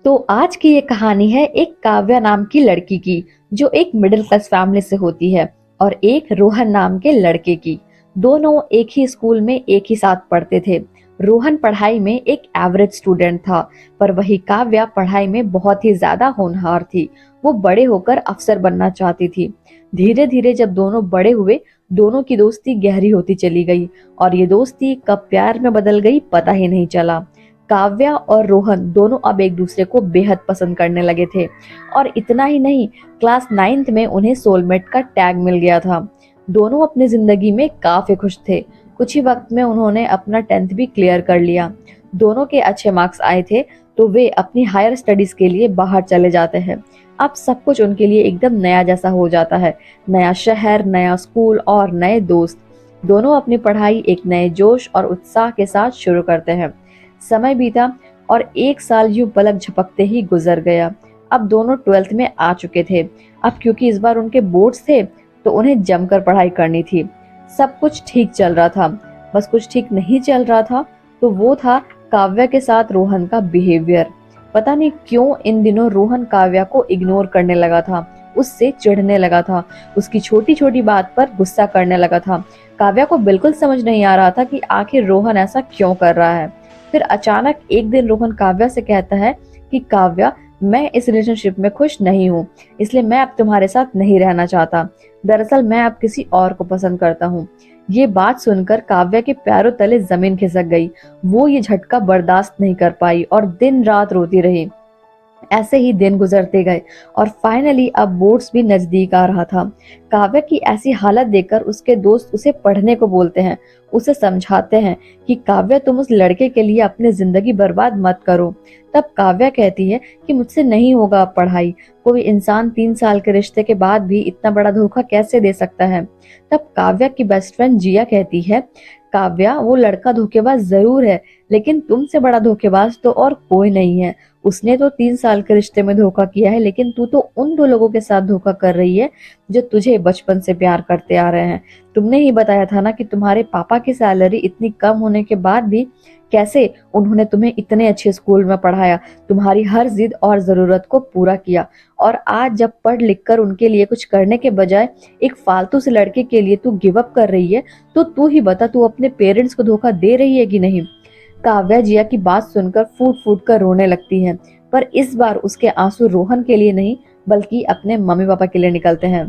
तो आज की ये कहानी है एक काव्या नाम की लड़की की, जो एक मिडिल क्लास फैमिली से होती है, और एक रोहन नाम के लड़के की। दोनों एक ही स्कूल में एक ही साथ पढ़ते थे। रोहन पढ़ाई में एक एवरेज स्टूडेंट था, पर वही काव्या पढ़ाई में बहुत ही ज्यादा होनहार थी। वो बड़े होकर अफसर बनना चाहती थी। धीरे धीरे जब दोनों बड़े हुए, दोनों की दोस्ती गहरी होती चली गई, और ये दोस्ती कब प्यार में बदल गई पता ही नहीं चला। काव्या और रोहन दोनों अब एक दूसरे को बेहद पसंद करने लगे थे, और इतना ही नहीं, क्लास 9th में उन्हें सोलमेट का टैग मिल गया था। दोनों अपनी जिंदगी में काफी खुश थे। कुछ ही वक्त में उन्होंने अपना 10th भी क्लियर कर लिया। दोनों के अच्छे मार्क्स आए थे, तो वे अपनी हायर स्टडीज के लिए बाहर चले जाते हैं। अब सब कुछ उनके लिए एकदम नया जैसा हो जाता है। नया शहर, नया स्कूल और नए दोस्त। दोनों अपनी पढ़ाई एक नए जोश और उत्साह के साथ शुरू करते हैं। समय बीता और एक साल यूं पलक झपकते ही गुजर गया। अब दोनों 12th में आ चुके थे। अब क्योंकि इस बार उनके बोर्ड्स थे, तो उन्हें जमकर पढ़ाई करनी थी। सब कुछ ठीक चल रहा था, बस कुछ ठीक नहीं चल रहा था, तो वो था काव्या के साथ रोहन का बिहेवियर। पता नहीं क्यों इन दिनों रोहन काव्या को इग्नोर करने लगा था, उससे चिढ़ने लगा था, उसकी छोटी छोटी बात पर गुस्सा करने लगा था। काव्या को बिल्कुल समझ नहीं आ रहा था कि आखिर रोहन ऐसा क्यों कर रहा है। फिर अचानक एक दिन रोहन काव्या से कहता है कि काव्या, मैं इस रिलेशनशिप में खुश नहीं हूँ, इसलिए मैं अब तुम्हारे साथ नहीं रहना चाहता। दरअसल मैं अब किसी और को पसंद करता हूँ। ये बात सुनकर काव्या के पैरों तले जमीन खिसक गई। वो ये झटका बर्दाश्त नहीं कर पाई और दिन रात रोती रही। ऐसे ही दिन गुजरते गए, और फाइनली अब बोर्ड्स भी नजदीक आ रहा था। काव्या की ऐसी हालत देखकर उसके दोस्त उसे पढ़ने को बोलते हैं, उसे समझाते हैं कि काव्या, तुम उस लड़के के लिए अपनी जिंदगी बर्बाद मत करो। तब काव्या कहती है कि मुझसे नहीं होगा अब पढ़ाई। कोई इंसान 3 साल के रिश्ते के बाद भी इतना बड़ा धोखा कैसे दे सकता है। तब काव्या की बेस्ट फ्रेंड जिया कहती है, काव्या, वो लड़का धोखेबाज जरूर है, लेकिन तुमसे बड़ा धोखेबाज तो और कोई नहीं है। उसने तो 3 साल के रिश्ते में धोखा किया है, लेकिन तू तो उन 2 लोगों के साथ धोखा कर रही है जो तुझे बचपन से प्यार करते आ रहे हैं। तुमने ही बताया था ना कि तुम्हारे पापा की सैलरी इतनी कम होने के बाद भी कैसे उन्होंने तुम्हें इतने अच्छे स्कूल में पढ़ाया, तुम्हारी हर जिद और जरूरत को पूरा किया, और आज जब पढ़ लिख कर उनके लिए कुछ करने के बजाय एक फालतू से लड़के के लिए तू गिव अप कर रही है, तो तू ही बता, तू अपने पेरेंट्स को धोखा दे रही है कि नहीं। काव्या जिया की बात सुनकर फूट फूट कर रोने लगती है, पर इस बार उसके आंसू रोहन के लिए नहीं, बल्कि अपने मम्मी पापा के लिए निकलते हैं।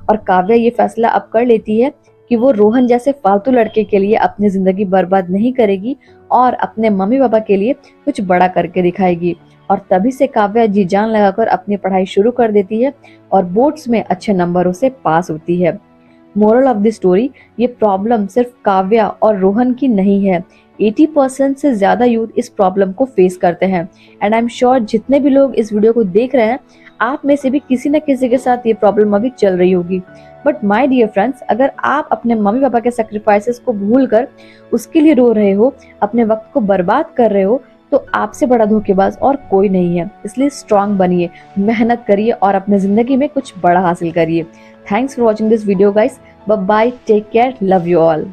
और काव्या ये फैसला अब कर लेती है कि वो रोहन जैसे फालतू लड़के के लिए अपनी जिंदगी बर्बाद नहीं करेगी, और अपने मम्मी पापा के लिए कुछ बड़ा करके दिखाएगी। और तभी से काव्या जी जान लगाकर अपनी पढ़ाई शुरू कर देती है, और बोर्ड्स में अच्छे नंबरों से पास होती है। मोरल ऑफ द स्टोरी, ये प्रॉब्लम सिर्फ काव्या और रोहन की नहीं है। 80% से ज्यादा यूथ इस प्रॉब्लम को फेस करते हैं। एंड आई एम श्योर जितने भी लोग इस वीडियो को देख रहे हैं, आप में से भी किसी न किसी के साथ ये प्रॉब्लम अभी चल रही होगी। बट माय डियर फ्रेंड्स, अगर आप अपने मम्मी पापा के सेक्रीफाइसेस को भूल कर उसके लिए रो रहे हो, अपने वक्त को बर्बाद कर रहे हो, तो आपसे बड़ा धोखेबाज और कोई नहीं है। इसलिए स्ट्रांग बनिए, मेहनत करिए और अपने जिंदगी में कुछ बड़ा हासिल करिए। Thanks for watching this video guys. Bye bye, take care, love you all.